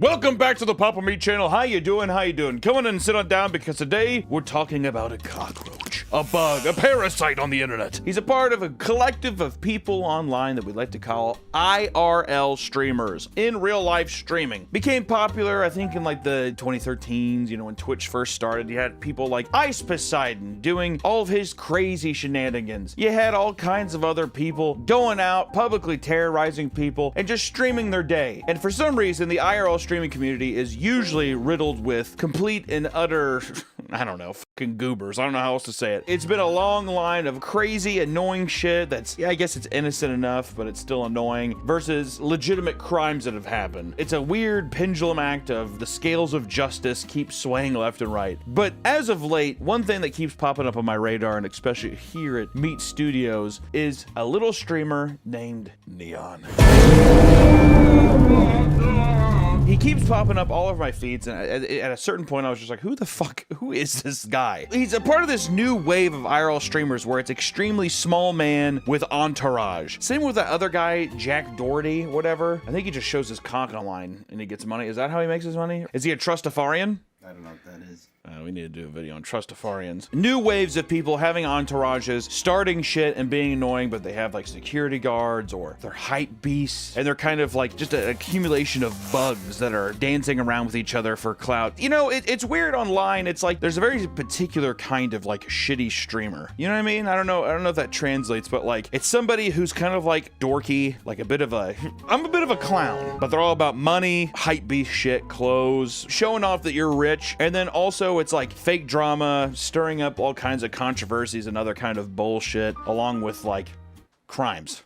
Welcome back to the Papa Meat channel. How you doing? How you doing? Come on and sit on down because today we're talking about a cockroach, a bug, a parasite on the internet. He's a part of a collective of people online that we like to call IRL streamers, in real life streaming. Became popular, I think, in like the 2013s, you know, when Twitch first started. You had people like Ice Poseidon doing all of his crazy shenanigans. You had all kinds of other people going out, publicly terrorizing people, and just streaming their day. And for some reason, the IRL streaming community is usually riddled with complete and utter, I don't know, fucking goobers. I don't know how else to say it. It's been a long line of crazy, annoying shit that's, yeah, I guess it's innocent enough, but it's still annoying, versus legitimate crimes that have happened. It's a weird pendulum act of the scales of justice keep swaying left and right. But as of late, one thing that keeps popping up on my radar, and especially here at Meat Studios, is a little streamer named Neon. He keeps popping up all over my feeds, and at a certain point I was just like, who is this guy? He's a part of this new wave of IRL streamers where it's extremely small man with entourage. Same with that other guy, Jack Doherty, whatever. I think he just shows his cock online and he gets money. Is that how he makes his money? Is he a Trustafarian? I don't know what that is. We need to do a video on Trustafarians. New waves of people having entourages, starting shit and being annoying, but they have like security guards or they're hype beasts, and they're kind of like just an accumulation of bugs that are dancing around with each other for clout. You know, it's weird online. It's like there's a very particular kind of like shitty streamer. You know what I mean? I don't know if that translates, but like it's somebody who's kind of like dorky, like a bit of a, I'm a bit of a clown, but they're all about money, hype beast shit, clothes, showing off that you're rich, and then also it's like fake drama, stirring up all kinds of controversies and other kind of bullshit, along with like crimes,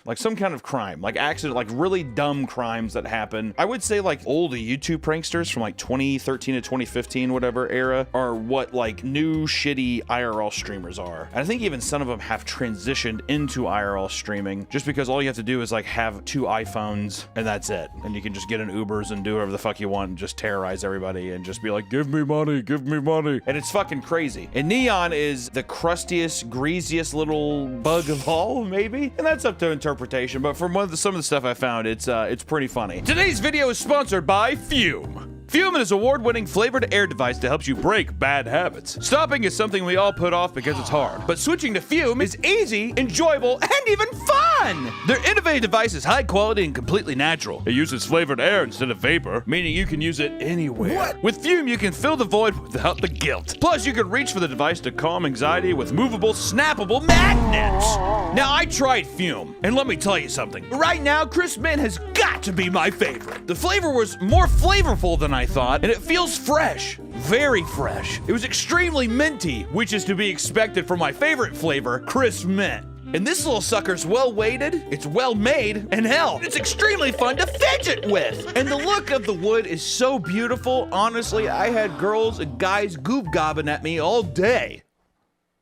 like some kind of crime, like accident, like really dumb crimes that happen. I would say like old YouTube pranksters from like 2013 to 2015, whatever era, are what like new shitty IRL streamers are. And I think even some of them have transitioned into IRL streaming just because all you have to do is like have 2 iPhones and that's it. And you can just get in Ubers and do whatever the fuck you want and just terrorize everybody and just be like, give me money, give me money. And it's fucking crazy. And Neon is the crustiest, greasiest little bug of all, maybe, and that's up to interpretation, but from some of the stuff I found, it's pretty funny. Today's video is sponsored by Fume. Fume is an award-winning flavored air device that helps you break bad habits. Stopping is something we all put off because it's hard, but switching to Fume is easy, enjoyable, and even fun! Their innovative device is high quality and completely natural. It uses flavored air instead of vapor, meaning you can use it anywhere. What? With Fume, you can fill the void without the guilt. Plus, you can reach for the device to calm anxiety with movable, snappable magnets. Now, I tried Fume, and let me tell you something. Right now, Chris Mint has got to be my favorite. The flavor was more flavorful than I thought, and it feels fresh. Very fresh. It was extremely minty, which is to be expected from my favorite flavor, Chris Mint. And this little sucker's well weighted, it's well made, and hell, it's extremely fun to fidget with. And the look of the wood is so beautiful. Honestly, I had girls and guys goob gobbing at me all day.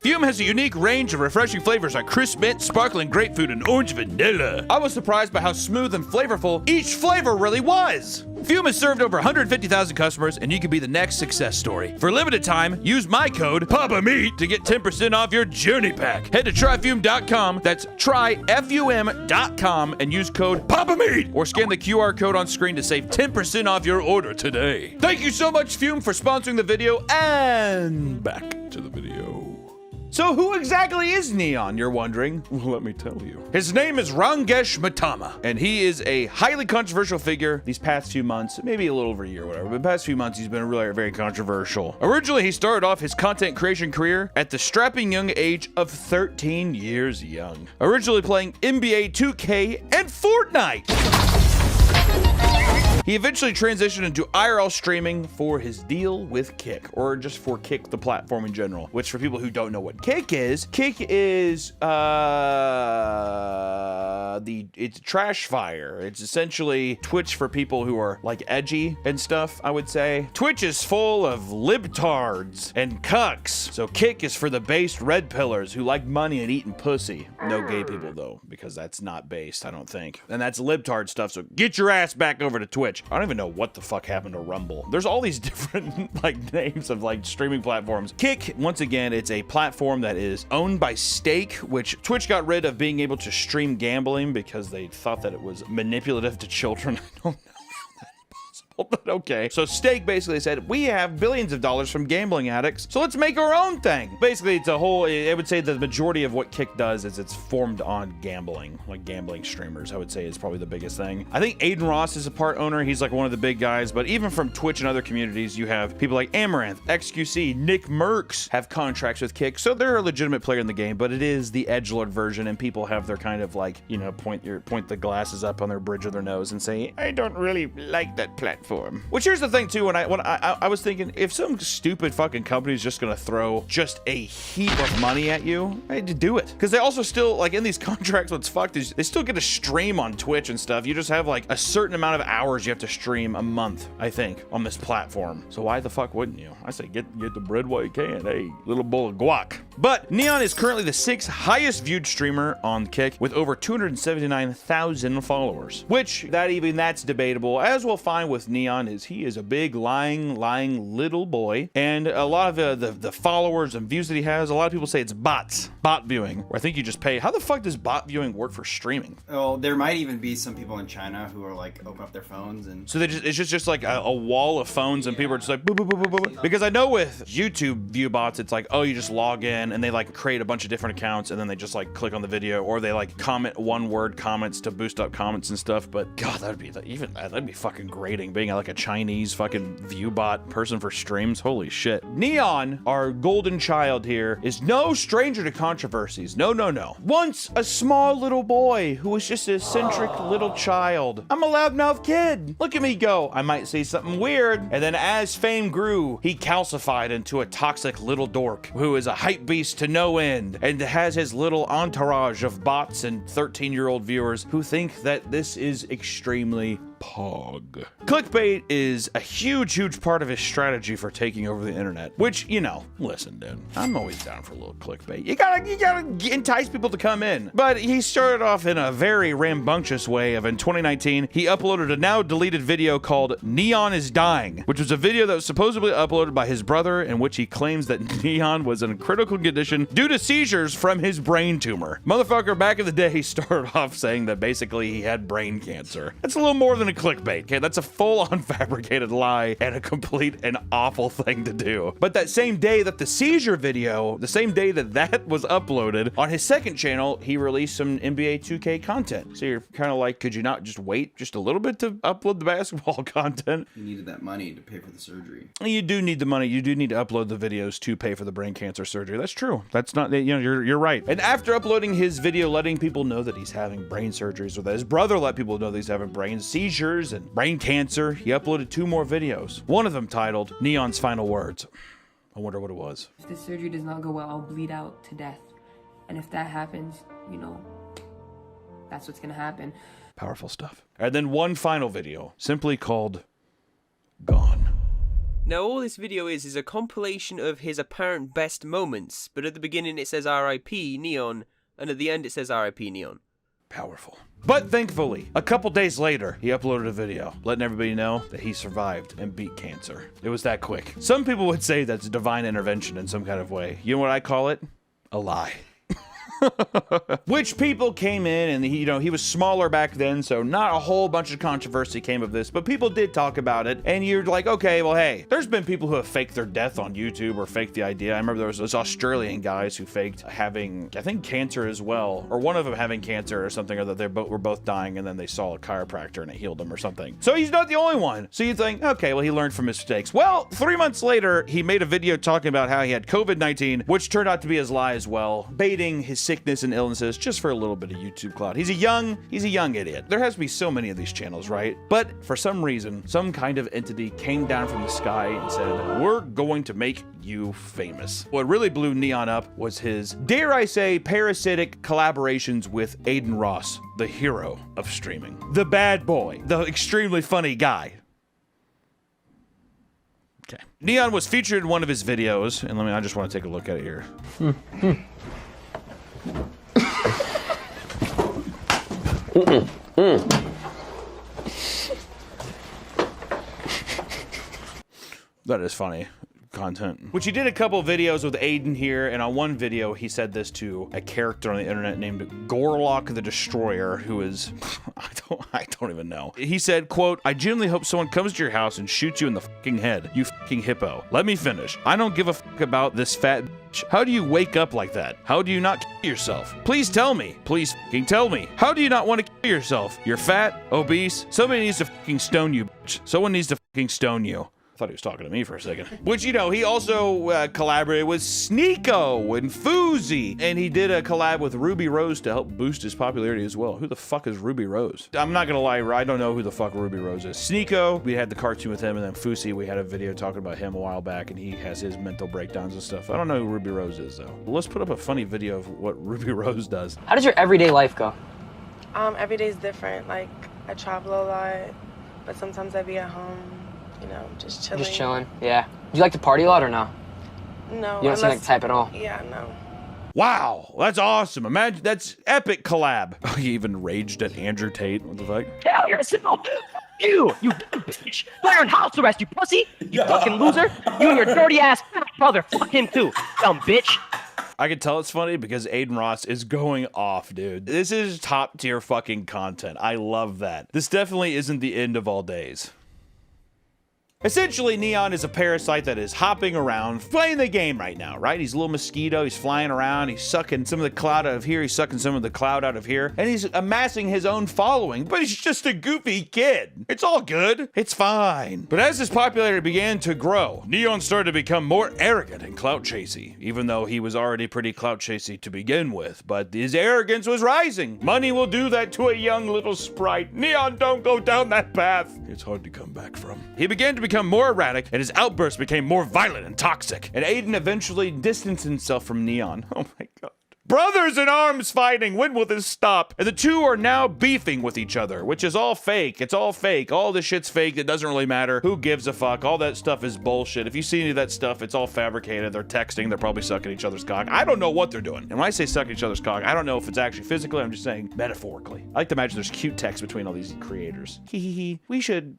Fume has a unique range of refreshing flavors like crisp mint, sparkling grapefruit, and orange vanilla. I was surprised by how smooth and flavorful each flavor really was. Fume has served over 150,000 customers, and you can be the next success story. For a limited time, use my code PAPAMEAT to get 10% off your journey pack. Head to tryfume.com, that's tryfum.com, and use code PAPAMEAT, or scan the QR code on screen to save 10% off your order today. Thank you so much, Fume, for sponsoring the video, and back to the video. So who exactly is Neon, you're wondering? Well, let me tell you. His name is Rangesh Matama, and he is a highly controversial figure these past few months, maybe a little over a year or whatever, but the past few months he's been really very controversial. Originally, he started off his content creation career at the strapping young age of 13 years young. Originally playing NBA 2K and Fortnite. He eventually transitioned into IRL streaming for his deal with Kick, or just for Kick, the platform in general, which for people who don't know what Kick is it's trash fire. It's essentially Twitch for people who are like edgy and stuff, I would say. Twitch is full of libtards and cucks, so Kick is for the based red pillars who like money and eating pussy. No gay people though, because that's not based, I don't think. And that's libtard stuff, so get your ass back over to Twitch. I don't even know what the fuck happened to Rumble. There's all these different like names of like streaming platforms. Kick, once again, it's a platform that is owned by Stake, which Twitch got rid of being able to stream gambling because they thought that it was manipulative to children. I don't know how that's possible. But okay. So Stake basically said, we have billions of dollars from gambling addicts, so let's make our own thing. Basically, it's a whole, I would say the majority of what Kick does is it's formed on gambling, like gambling streamers, I would say is probably the biggest thing. I think Aiden Ross is a part owner. He's like one of the big guys, but even from Twitch and other communities, you have people like Amaranth, XQC, Nick Merckx have contracts with Kick, so they're a legitimate player in the game, but it is the edgelord version, and people have their kind of like, you know, point the glasses up on their bridge of their nose and say, I don't really like that platform. Which here's the thing too, when I was thinking, if some stupid fucking company is just gonna throw just a heap of money at you, I had to do it. Because they also still, like in these contracts, what's fucked is they still get to stream on Twitch and stuff. You just have like a certain amount of hours you have to stream a month, I think, on this platform. So why the fuck wouldn't you? I say get the bread while you can. Hey, little bowl of guac. But Neon is currently the 6th highest viewed streamer on Kick with over 279,000 followers, which that's debatable. As we'll find with Neon is he is a big lying little boy, and a lot of the followers and views that he has, a lot of people say it's bot viewing, where I think you just pay. How the fuck does bot viewing work for streaming? Oh, there might even be some people in China who are like open up their phones and so it's just like a wall of phones and people are just like boop, boop, boop, boop, boop. Because I know with YouTube view bots it's like, oh, you just log in and they like create a bunch of different accounts and then they just like click on the video, or they like comment one word comments to boost up comments and stuff. But god, that'd be fucking grating being like a Chinese fucking view bot person for streams. Holy shit. Neon, our golden child here, is no stranger to controversies. No. Once a small little boy who was just an eccentric little child. I'm a loudmouth kid. Look at me go. I might say something weird. And then as fame grew, he calcified into a toxic little dork who is a hype beast to no end and has his little entourage of bots and 13-year-old viewers who think that this is extremely pog. Clickbait is a huge part of his strategy for taking over the internet, which, you know, listen, dude, I'm always down for a little clickbait. You gotta entice people to come in. But he started off in a very rambunctious way in 2019, he uploaded a now deleted video called Neon is Dying, which was a video that was supposedly uploaded by his brother in which he claims that Neon was in a critical condition due to seizures from his brain tumor. Motherfucker, back in the day, he started off saying that basically he had brain cancer. That's a little more than a clickbait, okay? That's a full-on fabricated lie and a complete and awful thing to do. But that same day that the seizure video, the same day that was uploaded, on his second channel, he released some NBA 2K content. So you're kind of like, could you not just wait just a little bit to upload the basketball content? you needed that money to pay for the surgery. You do need the money. You do need to upload the videos to pay for the brain cancer surgery. That's true. That's not, you know, you're right. And after uploading his video letting people know that he's having brain surgeries, or that his brother let people know that he's having brain seizures and brain cancer, he uploaded 2 more videos. One of them titled Neon's Final Words. I wonder what it was. If the surgery does not go well, I'll bleed out to death. And if that happens, you know, that's what's gonna happen. Powerful stuff. And then one final video, simply called Gone. Now all this video is a compilation of his apparent best moments, but at the beginning it says RIP Neon, and at the end it says RIP Neon. Powerful. But thankfully, a couple days later, he uploaded a video letting everybody know that he survived and beat cancer. It was that quick. Some people would say that's divine intervention in some kind of way. You know what I call it? A lie. Which people came in, and he was smaller back then, so not a whole bunch of controversy came of this, but people did talk about it, and you're like, okay, well, hey, there's been people who have faked their death on YouTube or faked the idea. I remember there was those Australian guys who faked having, I think, cancer as well, or one of them having cancer or something, or that they were both dying, and then they saw a chiropractor and it healed them or something. So he's not the only one. So you think, okay, well, he learned from his mistakes. Well, 3 months later, he made a video talking about how he had COVID-19, which turned out to be his lie as well, baiting his sickness and illnesses just for a little bit of YouTube clout. He's a young idiot. There has to be so many of these channels, right? But for some reason, some kind of entity came down from the sky and said, we're going to make you famous. What really blew Neon up was his, dare I say, parasitic collaborations with Aiden Ross, the hero of streaming. The bad boy, the extremely funny guy. Okay. Neon was featured in one of his videos, and I just want to take a look at it here. That is funny. content. Which he did a couple videos with Aiden here, and on one video he said this to a character on the internet named Gorlock the Destroyer, who is I don't even know. He said, quote, "I genuinely hope someone comes to your house and shoots you in the fucking head, you fucking hippo. Let me finish. I don't give a fuck about this fat bitch. How do you wake up like that? How do you not kill yourself? Please tell me. Please fucking tell me. How do you not want to kill yourself? You're fat, obese. Somebody needs to fucking stone you, bitch. Someone needs to fucking stone you." I thought he was talking to me for a second. Which, you know, he also collaborated with Sneeko and Fousey. And he did a collab with Ruby Rose to help boost his popularity as well. Who the fuck is Ruby Rose? I'm not gonna lie, I don't know who the fuck Ruby Rose is. Sneeko, we had the cartoon with him, and then Fousey, we had a video talking about him a while back, and he has his mental breakdowns and stuff. I don't know who Ruby Rose is, though. Let's put up a funny video of what Ruby Rose does. How does your everyday life go? Every day's different. Like, I travel a lot, but sometimes I be at home, you know, just chilling. Just chilling, yeah. Do you like to party a lot or no? No. You don't seem like the type at all. Yeah, no. Wow, that's awesome. Imagine, that's epic collab. He even raged at Andrew Tate. What the fuck? Hell, you're a simple. You bitch. You're in house arrest, you pussy. You fucking loser. You and your dirty ass brother. Fuck him too, dumb bitch. I can tell it's funny because Aiden Ross is going off, dude. This is top tier fucking content. I love that. This definitely isn't the end of all days. Essentially, Neon is a parasite that is hopping around, playing the game right now, right? He's a little mosquito, he's flying around, he's sucking some of the cloud out of here, he's sucking some of the cloud out of here, and he's amassing his own following, but he's just a goofy kid. It's all good. It's fine. But as his popularity began to grow, Neon started to become more arrogant and clout chasey, even though he was already pretty clout chasey to begin with, but his arrogance was rising. Money will do that to a young little sprite. Neon, don't go down that path. It's hard to come back from. He began to become more erratic, and his outbursts became more violent and toxic. And Aiden eventually distanced himself from Neon. Oh my god. Brothers in arms fighting, when will this stop? And the two are now beefing with each other, which is all fake. It's all fake. All this shit's fake. It doesn't really matter. Who gives a fuck? All that stuff is bullshit. If you see any of that stuff, it's all fabricated. They're texting. They're probably sucking each other's cock. I don't know what they're doing. And when I say sucking each other's cock, I don't know if it's actually physically. I'm just saying metaphorically. I like to imagine there's cute text between all these creators. Hee hee hee. We should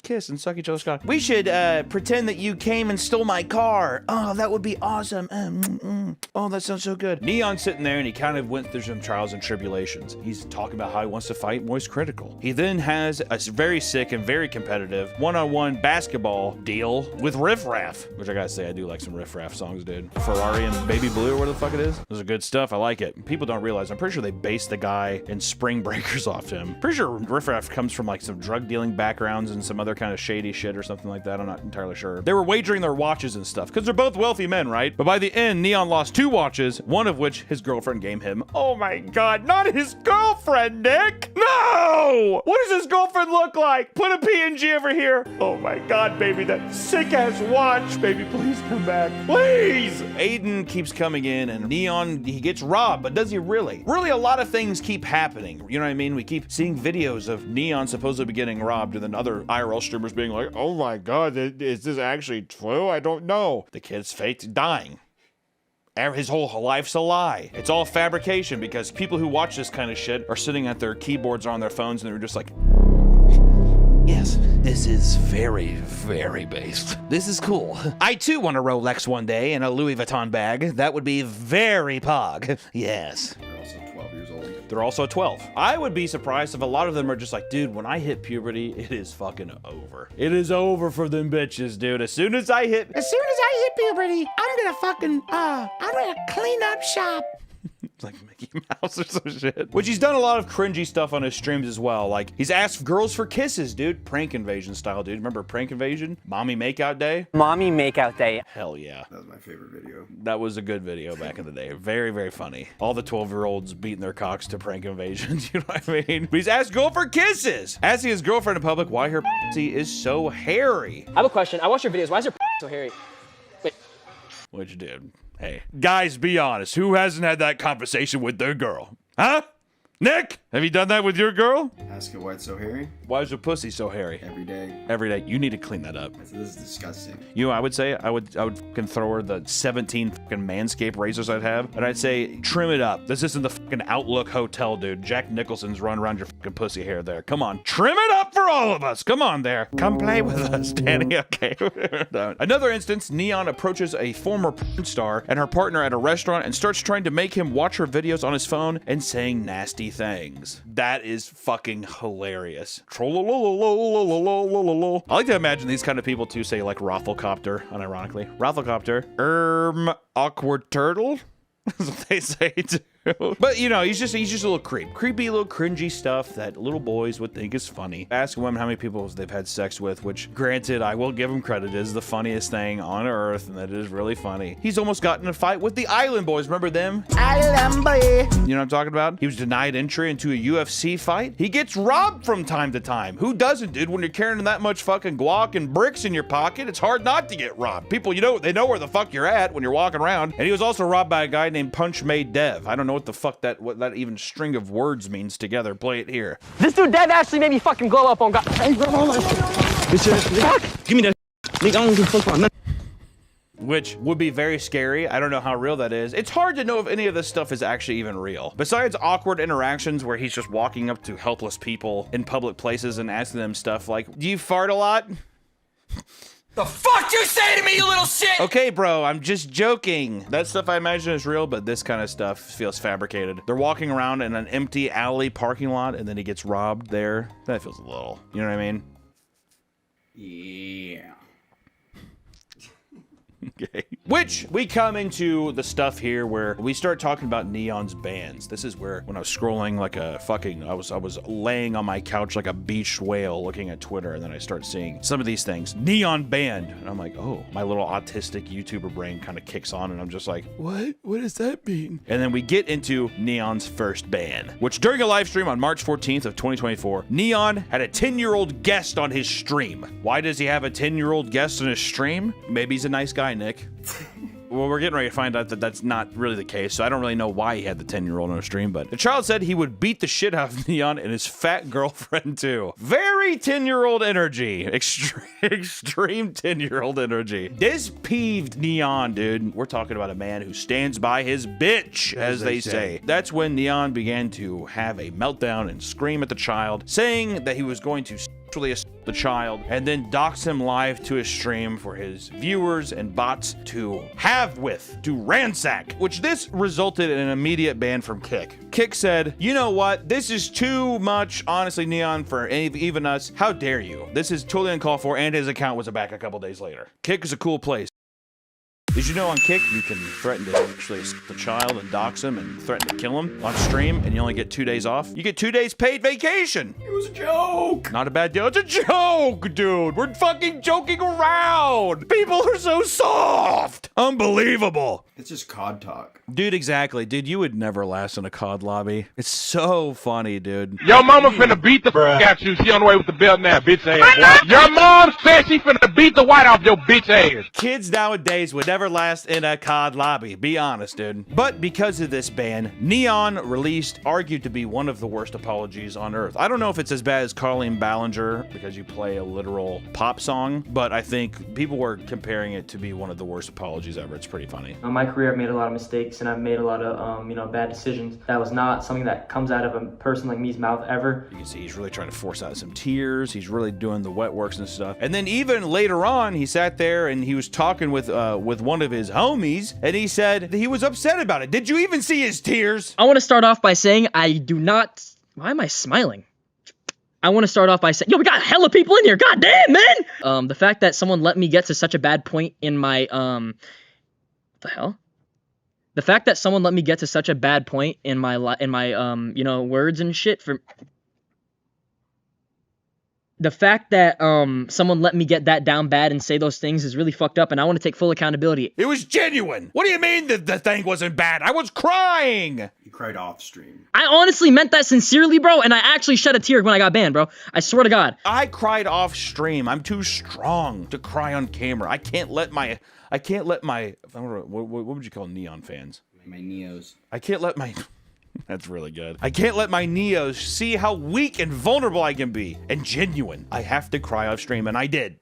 kiss and suck each other's cock. We should pretend that you came and stole my car. Oh, that would be awesome. Oh, that sounds so good. Neon's sitting there and he kind of went through some trials and tribulations. He's talking about how he wants to fight Moist Critical. He then has a very sick and very competitive one-on-one basketball deal with Riff Raff, which I gotta say, I do like some Riff Raff songs, dude. Ferrari and Baby Blue or what the fuck it is. Those are good stuff. I like it. People don't realize, I'm pretty sure they based the guy in Spring Breakers off him. Pretty sure Riff Raff comes from like some drug dealing backgrounds and some other kind of shady shit or something like that. I'm not entirely sure. They were wagering their watches and stuff because they're both wealthy men, right? But by the end, Neon lost 2 watches, one of which his girlfriend gave him. Oh my god, not his girlfriend, Nick! No! What does his girlfriend look like? Put a PNG over here. Oh my god, baby, that sick ass watch. Baby, please come back. Please! Aiden keeps coming in and Neon, he gets robbed, but does he really? Really, a lot of things keep happening. You know what I mean? We keep seeing videos of Neon supposedly getting robbed and then other IRL streamers being like, oh my god, is this actually true? I don't know. The kid's faked dying. His whole life's a lie. It's all fabrication because people who watch this kind of shit are sitting at their keyboards or on their phones and they're just like, yes, this is very, very based. This is cool. I too want a Rolex one day and a Louis Vuitton bag. That would be very pog. Yes. They're also 12 years old. They're also 12. I would be surprised if a lot of them are just like, dude, when I hit puberty, it is fucking over. It is over for them bitches, dude. As soon as I hit puberty, I'm gonna fucking, I'm gonna clean up shop. It's like Mickey Mouse or some shit. Which he's done a lot of cringy stuff on his streams as well. Like, he's asked girls for kisses, dude. Prank Invasion style, dude. Remember Prank Invasion? Mommy Makeout Day? Mommy Makeout Day. Hell yeah. That was my favorite video. That was a good video back in the day. Very, very funny. All the 12-year-olds beating their cocks to Prank Invasion. You know what I mean? But he's asked girl for kisses. Asking his girlfriend in public why her pussy is so hairy. I have a question. I watch your videos. Why is your so hairy? Wait. Which, dude, hey. Guys, be honest. Who hasn't had that conversation with their girl? Huh? Nick? Have you done that with your girl? Ask it why it's so hairy Why is your pussy so hairy? every day. Every day. You need to clean that up. This is disgusting. You know, I would say I would fucking throw her the 17 fucking Manscaped razors I'd have, and I'd say trim it up. This isn't the fucking Outlook Hotel, dude. Jack Nicholson's running around your fucking pussy hair there. Come on, trim it up for all of us. Come on there. Come play with us, Danny. Okay. Another instance: Neon approaches a former porn star and her partner at a restaurant and starts trying to make him watch her videos on his phone and saying nasty things. That is fucking hilarious. I like to imagine these kind of people too say like Rafflecopter, unironically. Rafflecopter. Awkward turtle? That's what they say too. But you know, he's just a little creepy little cringy stuff that little boys would think is funny. Ask women how many people they've had sex with, which granted, I will give him credit, is the funniest thing on earth, and that is really funny. He's almost gotten in a fight with the Island Boys. Remember them? Island Boy. You know what I'm talking about? He was denied entry into a UFC fight. He gets robbed from time to time. Who doesn't, dude? When you're carrying that much fucking guac and bricks in your pocket, it's hard not to get robbed. People, you know, they know where the fuck you're at when you're walking around. And he was also robbed by a guy named Punch Made Dev. I don't know what the fuck what that even string of words means together. Play it here. This dude Dev actually made me fucking glow up on God. Hey, bro, give me that. Nigga, I don't give a fuck about nothing. Which would be very scary. I don't know how real that is. It's hard to know if any of this stuff is actually even real. Besides awkward interactions where he's just walking up to helpless people in public places and asking them stuff like, do you fart a lot? The fuck you say to me, you little shit? Okay, bro, I'm just joking. That stuff I imagine is real, but this kind of stuff feels fabricated. They're walking around in an empty alley parking lot, and then he gets robbed there. That feels a little, you know what I mean? Yeah. Okay. Which we come into the stuff here where we start talking about Neon's bands. This is where when I was scrolling like a fucking, I was laying on my couch like a beached whale looking at Twitter, and then I start seeing some of these things. Neon band. And I'm like, oh, my little autistic YouTuber brain kind of kicks on, and I'm just like, what? What does that mean? And then we get into Neon's first band, which during a live stream on March 14th of 2024, Neon had a 10-year-old guest on his stream. Why does he have a 10-year-old guest on his stream? Maybe he's a nice guy, Nick. Well, we're getting ready to find out that that's not really the case, so I don't really know why he had the 10-year-old on a stream, but the child said he would beat the shit out of Neon and his fat girlfriend, too. Very 10-year-old energy. Extreme 10-year-old energy. This peeved Neon, dude. We're talking about a man who stands by his bitch, as they say. That's when Neon began to have a meltdown and scream at the child, saying that he was going to sexually assault the child and then dox him live to his stream for his viewers and bots to ransack, which this resulted in an immediate ban from Kick. Kick said, you know what, this is too much, honestly, Neon, for even us. How dare you? This is totally uncalled for, and his account was back a couple days later. Kick is a cool place. Did you know on Kick, you can threaten to actually assault the child and dox him and threaten to kill him on stream, and you only get 2 days off? You get 2 days paid vacation! It was a joke! Not a bad deal. It's a joke, dude! We're fucking joking around! People are so soft! Unbelievable! It's just COD talk. Dude, exactly. Dude, you would never last in a COD lobby. It's so funny, dude. Your mama finna beat the fuck out you. She on the way with the belt now, bitch ass. Your mom said she finna beat the white off your bitch ass. Kids nowadays would never last in a COD lobby. Be honest, dude. But because of this ban, Neon released argued to be one of the worst apologies on earth. I don't know if it's as bad as Colleen Ballinger because you play a literal pop song, but I think people were comparing it to be one of the worst apologies ever. It's pretty funny. In my career, I've made a lot of mistakes and I've made a lot of, bad decisions. That was not something that comes out of a person like me's mouth ever. You can see he's really trying to force out some tears. He's really doing the wet works and stuff. And then even later on, he sat there and he was talking with one of his homies, and he said he was upset about it. Did you even see his tears? I want to start off by saying I do not... Why am I smiling? I want to start off by saying, yo, we got hella people in here. God damn, man! The fact that someone let me get to such a bad point in my, what the hell? The fact that someone let me get to such a bad point in my words and shit for... The fact that someone let me get that down bad and say those things is really fucked up, and I want to take full accountability. It was genuine. What do you mean that the thing wasn't bad? I was crying. You cried off stream. I honestly meant that sincerely, bro, and I actually shed a tear when I got banned, bro. I swear to God. I cried off stream. I'm too strong to cry on camera. I can't let my, what would you call Neon fans? My Neos. I can't let my That's really good. I can't let my Neos see how weak and vulnerable I can be. And genuine. I have to cry off stream, and I did.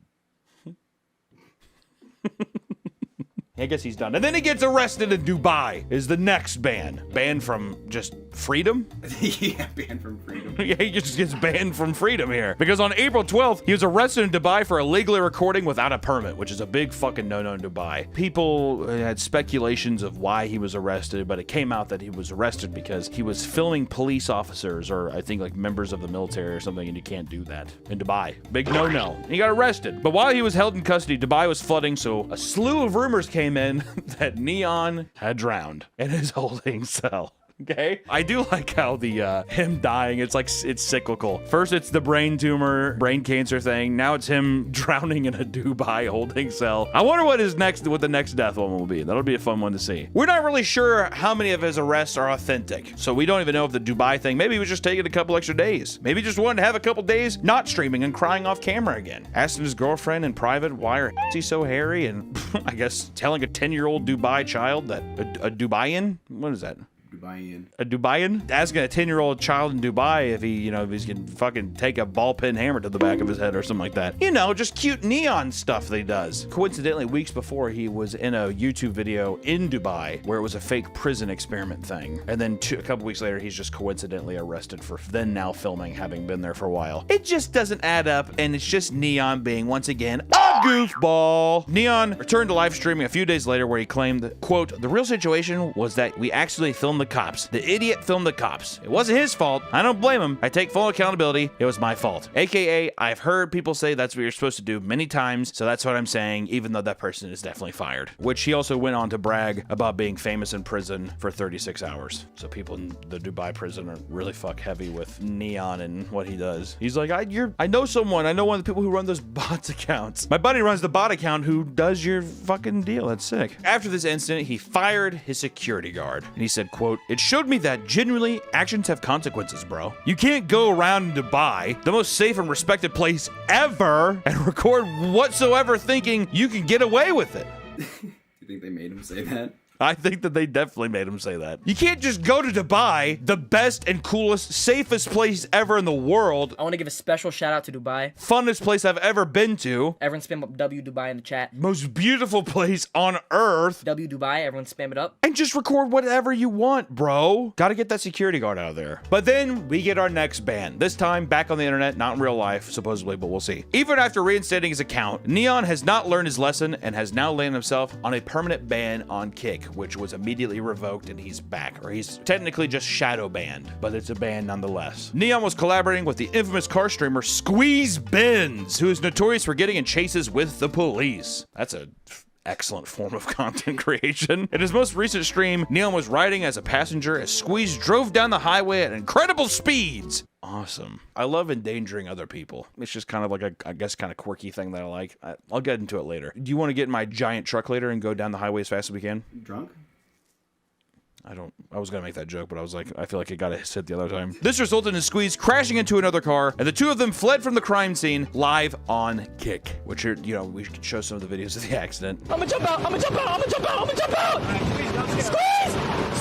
I guess he's done. And then he gets arrested in Dubai is the next ban. Banned from just freedom? Yeah, banned from freedom. Yeah, he just gets banned from freedom here. Because on April 12th, he was arrested in Dubai for illegally recording without a permit, which is a big fucking no-no in Dubai. People had speculations of why he was arrested, but it came out that he was arrested because he was filming police officers, or I think like members of the military or something, and you can't do that in Dubai. Big no-no. He got arrested. But while he was held in custody, Dubai was flooding, so a slew of rumors came in that Neon had drowned in his holding cell. Okay, I do like how the him dying, it's like it's cyclical. First it's the brain tumor, brain cancer thing. Now it's him drowning in a Dubai holding cell. I wonder what the next death one will be. That'll be a fun one to see. We're not really sure how many of his arrests are authentic, so we don't even know if the Dubai thing, maybe he was just taking a couple extra days. Maybe he just wanted to have a couple days not streaming and crying off camera again. Asking his girlfriend in private why her is he so hairy, and I guess telling a 10-year-old Dubai child that a Dubaian, what is that? A Dubaian? Asking a 10-year-old child in Dubai if he, if he's gonna fucking take a ball peen hammer to the back of his head or something like that. Just cute Neon stuff that he does. Coincidentally, weeks before, he was in a YouTube video in Dubai where it was a fake prison experiment thing. And then a couple weeks later, he's just coincidentally arrested for then now filming, having been there for a while. It just doesn't add up, and it's just Neon being, once again, a goofball. Neon returned to live streaming a few days later where he claimed that, quote, "The real situation was that we actually filmed the cops. The idiot filmed the cops. It wasn't his fault. I don't blame him. I take full accountability. It was my fault." AKA, I've heard people say that's what you're supposed to do many times, so that's what I'm saying, even though that person is definitely fired. Which he also went on to brag about being famous in prison for 36 hours. So people in the Dubai prison are really fuck heavy with Neon and what he does. He's like, I know someone. I know one of the people who run those bots accounts. My buddy runs the bot account who does your fucking deal. That's sick. After this incident, he fired his security guard. And he said, quote, "It showed me that genuinely actions have consequences, bro. You can't go around in Dubai, the most safe and respected place ever, and record whatsoever thinking you can get away with it." You think they made him say that? I think that they definitely made him say that. You can't just go to Dubai, the best and coolest, safest place ever in the world. I want to give a special shout out to Dubai. Funnest place I've ever been to. Everyone spam up W Dubai in the chat. Most beautiful place on earth. W Dubai, everyone spam it up. And just record whatever you want, bro. Gotta get that security guard out of there. But then we get our next ban. This time back on the internet, not in real life, supposedly, but we'll see. Even after reinstating his account, Neon has not learned his lesson and has now landed himself on a permanent ban on Kick, which was immediately revoked, and he's back. Or he's technically just shadow banned, but it's a ban nonetheless. Neon was collaborating with the infamous car streamer Squeeze Benz, who is notorious for getting in chases with the police. That's a excellent form of content creation. In his most recent stream, Neon was riding as a passenger as Squeeze drove down the highway at incredible speeds. Awesome. I love endangering other people. It's just kind of like I guess kind of quirky thing that I like. I'll get into it later. Do you want to get in my giant truck later and go down the highway as fast as we can? Drunk? I was gonna make that joke, but I was like, I feel like it got hit the other time. This resulted in Squeeze crashing into another car, and the two of them fled from the crime scene live on Kick, which are, we could show some of the videos of the accident. I'm gonna jump out! I'm gonna jump out! I'm gonna jump out! I'm gonna jump out! Squeeze!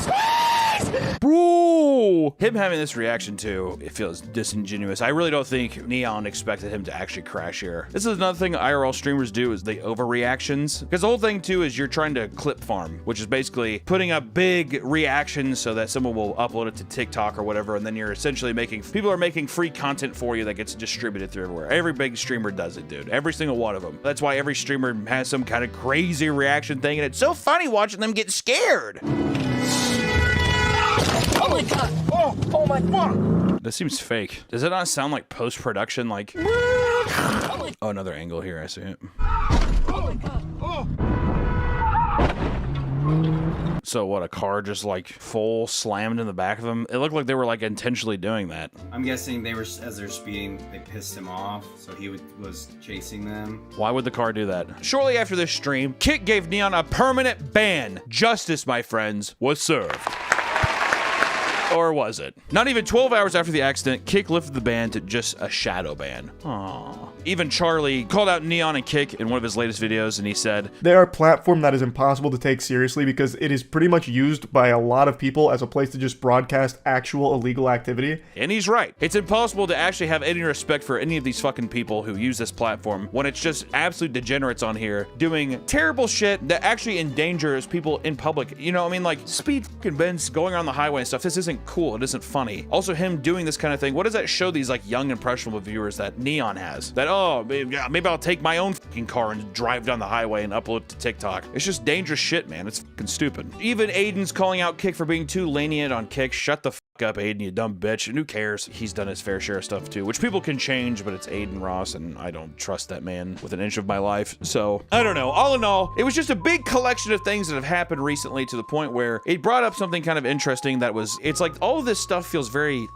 Squeeze! Bro! Him having this reaction too, it feels disingenuous. I really don't think Neon expected him to actually crash here. This is another thing IRL streamers do, is they overreactions. Because the whole thing too is you're trying to clip farm, which is basically putting up big reactions so that someone will upload it to TikTok or whatever, and then you're essentially people are making free content for you that gets distributed through everywhere. Every big streamer does it, dude. Every single one of them. That's why every streamer has some kind of crazy reaction thing, and it's so funny watching them get scared. Oh my god! Oh my fuck! That seems fake. Does it not sound like post-production? Like, oh, another angle here. I see it. Oh my god! Oh. So what, a car just like full slammed in the back of them? It looked like they were like intentionally doing that. I'm guessing they were, as they're speeding, they pissed him off, so he was chasing them. Why would the car do that? Shortly after this stream, Kick gave Neon a permanent ban. Justice, my friends, was served. Or was it? Not even 12 hours after the accident, Kick lifted the ban to just a shadow ban. Aww. Even Charlie called out Neon and Kick in one of his latest videos, and he said, "They are a platform that is impossible to take seriously because it is pretty much used by a lot of people as a place to just broadcast actual illegal activity." And he's right. It's impossible to actually have any respect for any of these fucking people who use this platform when it's just absolute degenerates on here doing terrible shit that actually endangers people in public. You know, I mean, like, speed fucking bends going on the highway and stuff. This isn't cool. It isn't funny. Also, him doing this kind of thing, what does that show these, like, young, impressionable viewers that Neon has? That, oh, maybe I'll take my own fucking car and drive down the highway and upload it to TikTok. It's just dangerous shit, man. It's fucking stupid. Even Aiden's calling out Kick for being too lenient on Kick. Shut the fuck up, Aiden, you dumb bitch. And who cares? He's done his fair share of stuff too, which people can change, but it's Aiden Ross, and I don't trust that man with an inch of my life. So, I don't know. All in all, it was just a big collection of things that have happened recently to the point where it brought up something kind of interesting that was, it's like all of this stuff feels very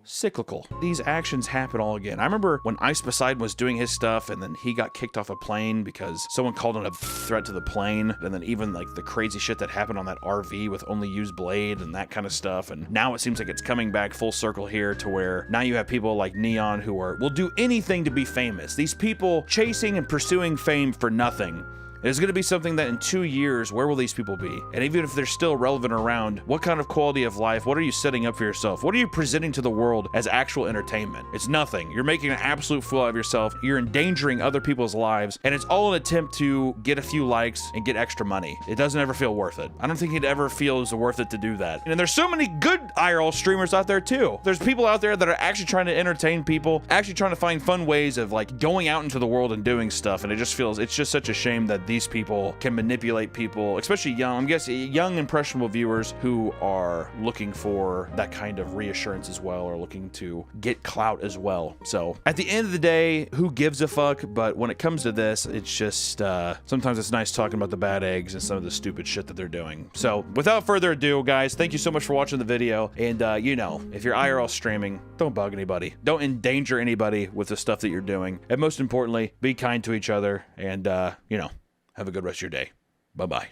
cyclical. These actions happen all again. I remember when Ice Poseidon was doing his stuff and then he got kicked off a plane because someone called in a threat to the plane, and then even like the crazy shit that happened on that RV with Only Used Blade and that kind of stuff. And now it seems like it's coming back full circle here to where now you have people like Neon who will do anything to be famous. These people chasing and pursuing fame for nothing. It is going to be something that in 2 years, where will these people be? And even if they're still relevant around, what kind of quality of life, what are you setting up for yourself? What are you presenting to the world as actual entertainment? It's nothing. You're making an absolute fool out of yourself. You're endangering other people's lives, and it's all an attempt to get a few likes and get extra money. It doesn't ever feel worth it. I don't think it ever feels worth it to do that. And there's so many good IRL streamers out there too. There's people out there that are actually trying to entertain people, actually trying to find fun ways of like going out into the world and doing stuff, and it just feels, it's just such a shame that these people can manipulate people, especially young, I'm guessing young impressionable viewers who are looking for that kind of reassurance as well, or looking to get clout as well. So at the end of the day, who gives a fuck? But when it comes to this, it's just sometimes it's nice talking about the bad eggs and some of the stupid shit that they're doing. So without further ado, guys, thank you so much for watching the video. And you know, if you're IRL streaming, don't bug anybody, don't endanger anybody with the stuff that you're doing, and most importantly, be kind to each other, and you know, have a good rest of your day. Bye-bye.